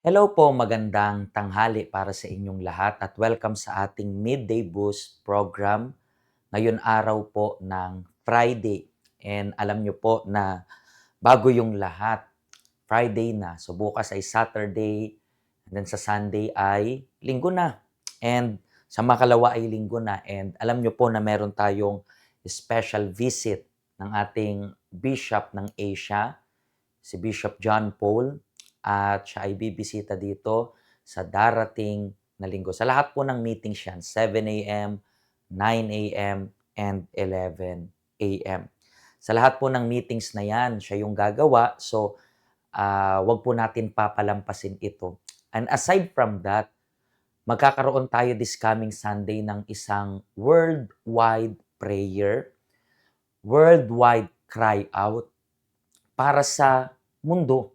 Hello po, magandang tanghali para sa inyong lahat at welcome sa ating Midday Boost program. Ngayon araw po ng Friday. And alam nyo po na bago yung lahat, Friday na. So bukas ay Saturday, and then sa Sunday ay Linggo na. And sa makalawa ay Linggo na. And alam nyo po na meron tayong special visit ng ating Bishop ng Asia, si Bishop John Paul, at siya ay bibisita dito sa darating na linggo. Sa lahat po ng meetings yan, 7 a.m., 9 a.m., and 11 a.m. Sa lahat po ng meetings na yan, siya yung gagawa. So, wag po natin papalampasin ito. And aside from that, magkakaroon tayo this coming Sunday ng isang worldwide prayer, worldwide cry out para sa mundo.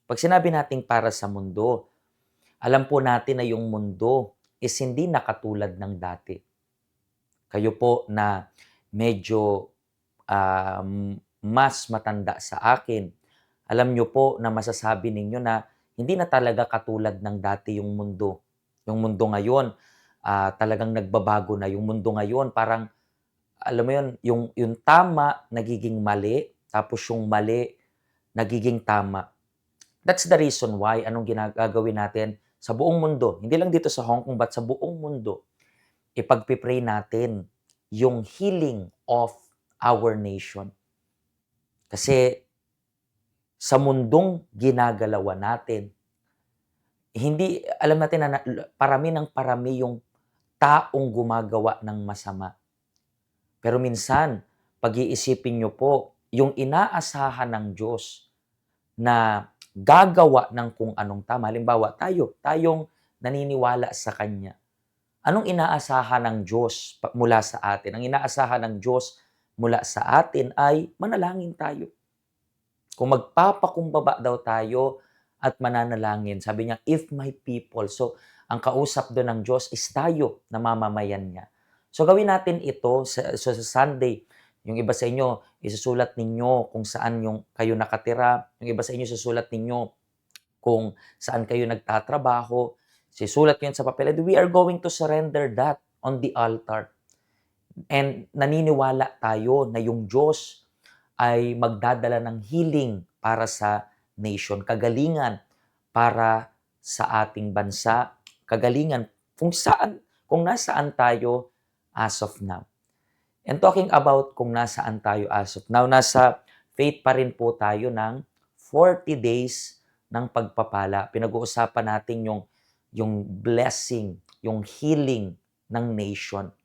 Pag sinabi nating para sa mundo, alam po natin na yung mundo is hindi na katulad ng dati. Kayo po na medyo mas matanda sa akin, alam nyo po na masasabi ninyo na hindi na talaga katulad ng dati yung mundo. Yung mundo ngayon, talagang nagbabago na. Yung mundo ngayon, parang, alam mo yun, yung tama nagiging mali, tapos yung mali nagiging tama. That's the reason why anong gagawin natin sa buong mundo, hindi lang dito sa Hong Kong but sa buong mundo, ipagpipray natin yung healing of our nation. Kasi sa mundong ginagalawan natin, hindi alam natin na parami ng parami yung taong gumagawa ng masama. Pero minsan, pag-iisipin nyo po, yung inaasahan ng Diyos na gagawa ng kung anong tama. Halimbawa, tayong naniniwala sa Kanya. Anong inaasahan ng Diyos mula sa atin? Ang inaasahan ng Diyos mula sa atin ay manalangin tayo. Kung magpapakumbaba daw tayo at mananalangin, sabi niya, if my people. So, ang kausap doon ng Diyos is tayo na mamamayan niya. So, gawin natin ito sa Sunday. Yung iba sa inyo, isusulat ninyo kung saan yung kayo nakatira. Yung iba sa inyo, isusulat ninyo kung saan kayo nagtatrabaho. Sisulat nyo yun sa papel. And we are going to surrender that on the altar. And naniniwala tayo na yung Diyos ay magdadala ng healing para sa nation, kagalingan para sa ating bansa, kagalingan kung nasaan tayo as of now. And talking about kung nasaan tayo as of now, nasa faith pa rin po tayo ng 40 days ng pagpapala. Pinag-uusapan natin yung blessing, yung healing ng nation.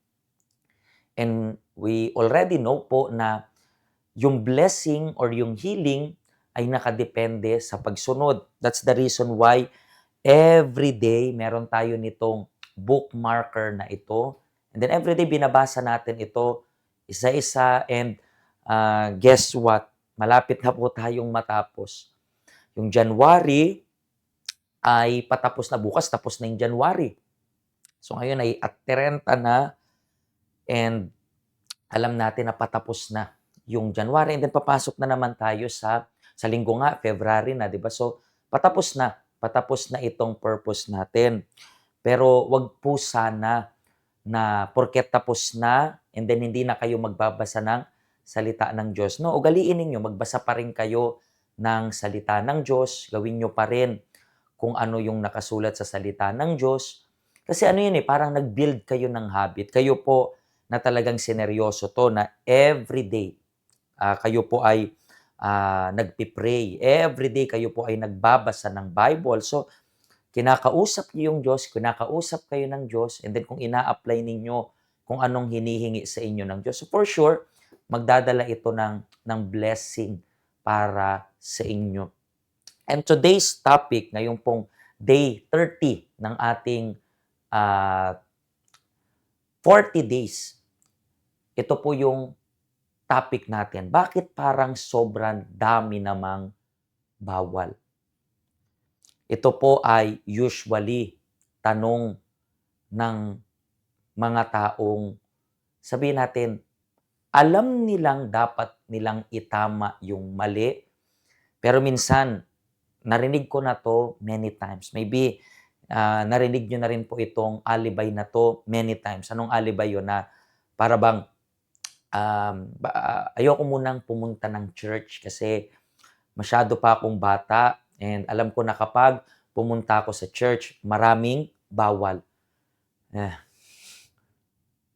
And we already know po na yung blessing or yung healing ay nakadepende sa pagsunod. That's the reason why every day meron tayo nitong bookmarker na ito. And then every day binabasa natin ito isa-isa and guess what? Malapit na po tayong matapos. Yung January ay patapos na bukas, tapos na yung January. So ngayon ay at 30 na and alam natin na patapos na yung January and then papasok na naman tayo sa linggo nga, February na, 'di ba? So patapos na itong purpose natin. Pero wag po sana na porket tapos na and then hindi na kayo magbabasa ng salita ng Diyos. No, ugaliin ninyo, magbasa pa rin kayo ng salita ng Diyos, gawin nyo pa rin kung ano yung nakasulat sa salita ng Diyos. Kasi ano yun parang nag-build kayo ng habit. Kayo po na talagang sineryoso to na everyday kayo po ay nagpipray. Everyday kayo po ay nagbabasa ng Bible. So, kinakausap niyo yung Diyos, kinakausap kayo ng Diyos, and then kung ina-apply ninyo kung anong hinihingi sa inyo ng Diyos. So, for sure, magdadala ito ng blessing para sa inyo. And today's topic, ngayon pong day 30 ng ating 40 days, ito po yung topic natin. Bakit parang sobrang dami namang bawal? Ito po ay usually tanong ng mga taong, sabihin natin, alam nilang dapat nilang itama yung mali, pero minsan narinig ko na 'to many times. Maybe, narinig niyo na rin po itong alibay na 'to many times. Anong alibay 'yun? Na para bang, ayoko munang pumunta ng church kasi masyado pa akong bata and alam ko na kapag pumunta ako sa church, maraming bawal. Eh,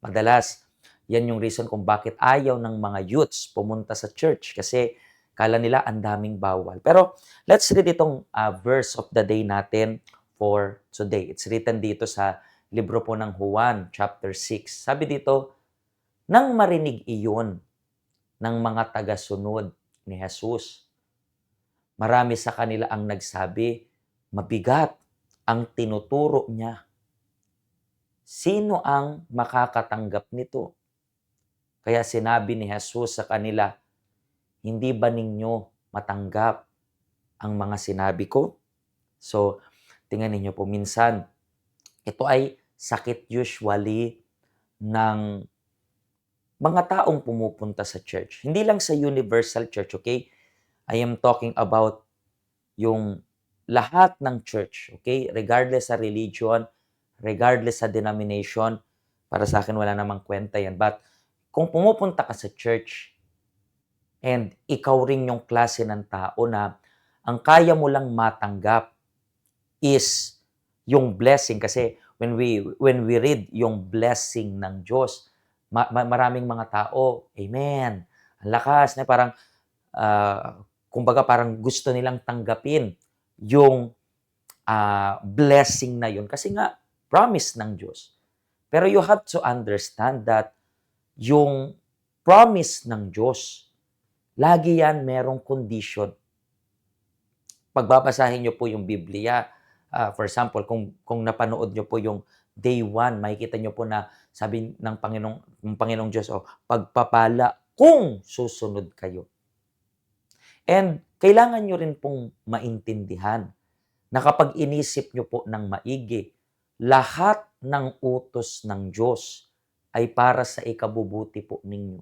Madalas, 'yan yung reason kung bakit ayaw ng mga youths pumunta sa church kasi akala nila ang daming bawal. Pero let's read itong, verse of the day natin for today. It's written dito sa libro po ng Juan chapter 6. Sabi dito, "Nang marinig iyon ng mga tagasunod ni Jesus, marami sa kanila ang nagsabi, 'Mabigat ang tinuturo niya. Sino ang makakatanggap nito?' Kaya sinabi ni Jesus sa kanila, 'Hindi ba ninyo matanggap ang mga sinabi ko?'" So, tingnan ninyo po minsan, ito ay sakit usually ng mga taong pumupunta sa church. Hindi lang sa universal church, okay? I am talking about yung lahat ng church, okay? Regardless sa religion, regardless sa denomination, para sa akin wala namang kwenta yan. But kung pumupunta ka sa church and ikaw rin yung klase ng tao na ang kaya mo lang matanggap is yung blessing kasi when we read yung blessing ng Diyos, maraming mga tao, amen. Ang lakas na parang kumbaga parang gusto nilang tanggapin yung blessing na yun kasi nga promise ng Diyos. Pero you have to understand that yung promise ng Diyos, lagi yan merong condition. Pagbabasahin niyo po yung Biblia, for example, kung napanood niyo po yung day 1, makikita niyo po na sabi ng Panginoong Diyos, pagpapala kung susunod kayo. And kailangan niyo rin pong maintindihan na kapag inisip niyo po ng maigi, lahat ng utos ng Diyos ay para sa ikabubuti po ninyo.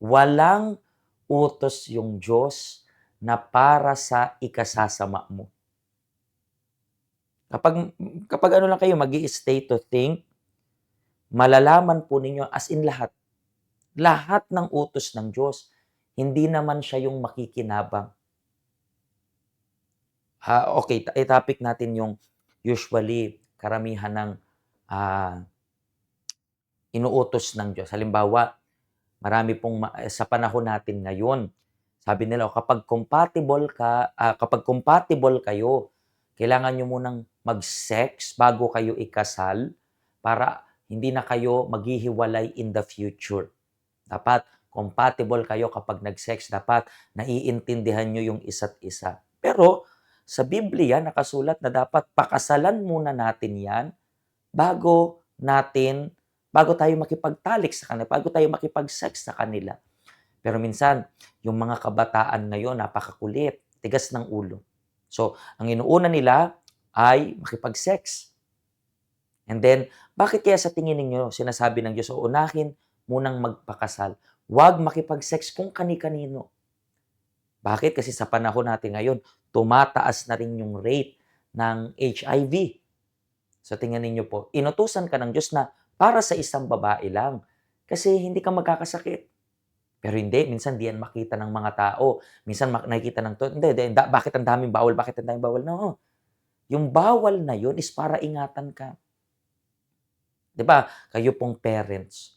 Walang utos yung Diyos na para sa ikasasama mo. Kapag ano lang kayo, magi-stay to think, malalaman po ninyo as in lahat. Lahat ng utos ng Diyos, hindi naman siya yung makikinabang. Okay, topic natin yung usually karamihan ng inuutos ng Diyos. Halimbawa, marami pong sa panahon natin ngayon, sabi nila kapag compatible kayo, kailangan niyo munang mag-sex bago kayo ikasal para hindi na kayo maghihiwalay in the future. Dapat compatible kayo kapag nag-sex, dapat naiintindihan niyo yung isa't isa. Pero sa Biblia nakasulat na dapat pakasalan muna natin 'yan bago tayo makipagtalik sa kanila, bago tayo makipag-sex sa kanila. Pero minsan, yung mga kabataan ngayon, napakakulit, tigas ng ulo. So, ang inuuna nila ay makipag-sex. And then, bakit kaya sa tingin ninyo sinasabi ng Diyos, unahin munang magpakasal, huwag makipag-sex kung kani-kanino. Bakit? Kasi sa panahon natin ngayon, tumataas na rin yung rate ng HIV. So, tingnan ninyo po, inutusan ka ng Diyos na para sa isang babae lang kasi hindi ka magkakasakit. Pero hindi, minsan di yan makita ng mga tao. Minsan nakikita ng to, hindi, bakit ang daming bawal? Bakit ang daming bawal? No. Yung bawal na yun is para ingatan ka. 'Di ba? Kayo pong parents.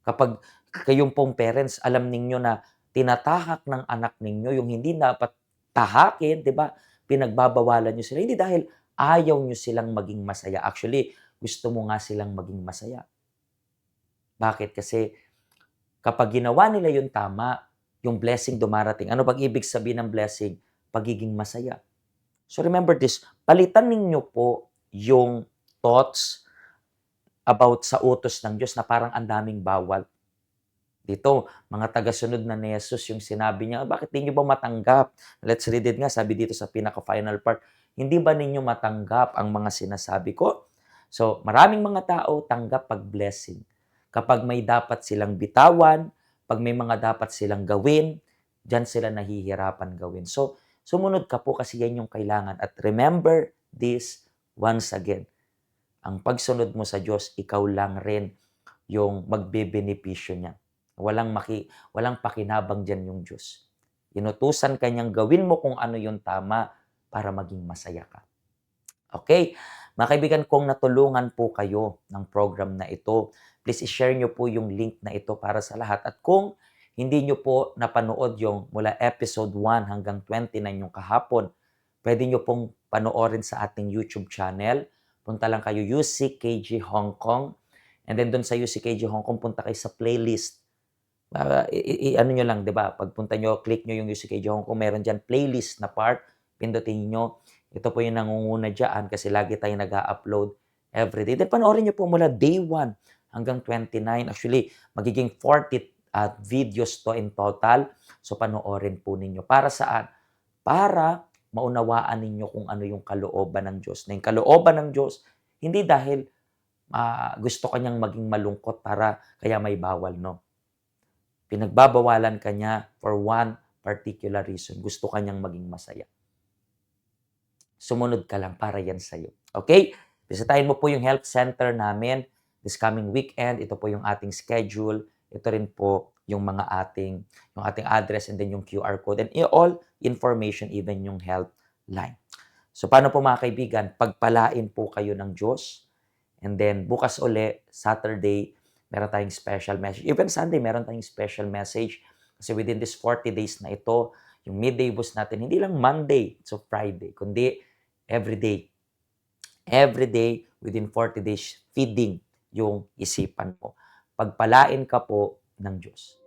Kapag kayong pong parents, alam ninyo na tinatahak ng anak ninyo yung hindi dapat tahakin, 'di ba? Pinagbabawalan niyo sila. Hindi dahil ayaw niyo silang maging masaya. Actually, gusto mo nga silang maging masaya. Bakit? Kasi kapag ginawa nila yung tama, yung blessing dumarating. Ano bang ibig sabihin ng blessing? Pagiging masaya. So remember this, palitan ninyo po yung thoughts about sa utos ng Diyos na parang ang daming bawal. Dito, mga tagasunod na ni Jesus, yung sinabi niya, bakit di nyo ba matanggap? Let's read it nga, sabi dito sa pinaka-final part, hindi ba ninyo matanggap ang mga sinasabi ko? So, maraming mga tao tanggap pag blessing. Kapag may dapat silang bitawan, pag may mga dapat silang gawin, diyan sila nahihirapan gawin. So, sumunod ka po kasi yan yung kailangan. At remember this once again, ang pagsunod mo sa Diyos, ikaw lang rin yung magbebenepisyo niya. Walang pakinabang diyan yung Diyos. Inutusan ka niyang gawin mo kung ano yung tama para maging masaya ka. Okay, mga kaibigan, kung natulungan po kayo ng program na ito, please i-share niyo po yung link na ito para sa lahat. At kung hindi niyo po napanood yung mula episode 1 hanggang 29 yung kahapon, pwede niyo pong panoorin sa ating YouTube channel. Punta lang kayo UCKG Hong Kong. And then doon sa UCKG Hong Kong, punta kayo sa playlist. Ano nyo lang, di ba? Pagpunta nyo, click nyo yung UCKG Hong Kong, meron dyan playlist na part, pindutin nyo. Ito po yung nangunguna dyan kasi lagi tayong nag-upload everyday. Then panoorin nyo po mula day 1 hanggang 29. Actually, magiging 40 videos to in total. So panoorin po ninyo. Para saan? Para maunawaan ninyo kung ano yung kalooban ng Diyos. Na yung kalooban ng Diyos, hindi dahil gusto kanyang maging malungkot para kaya may bawal, no? Pinagbabawalan ka niya for one particular reason. Gusto kanyang maging masaya. Sumunod ka lang para yan sa'yo. Okay? Bisitahin mo po yung health center namin this coming weekend. Ito po yung ating schedule. Ito rin po yung yung ating address and then yung QR code and all information, even yung health line. So paano po mga kaibigan? Pagpalain po kayo ng Diyos. And then bukas uli, Saturday, meron tayong special message. Even Sunday, meron tayong special message. Kasi within this 40 days na ito, yung midday boost natin, hindi lang Monday to Friday, kundi every day. Every day, within 40 days, feeding yung isipan mo. Pagpalain ka po ng Diyos.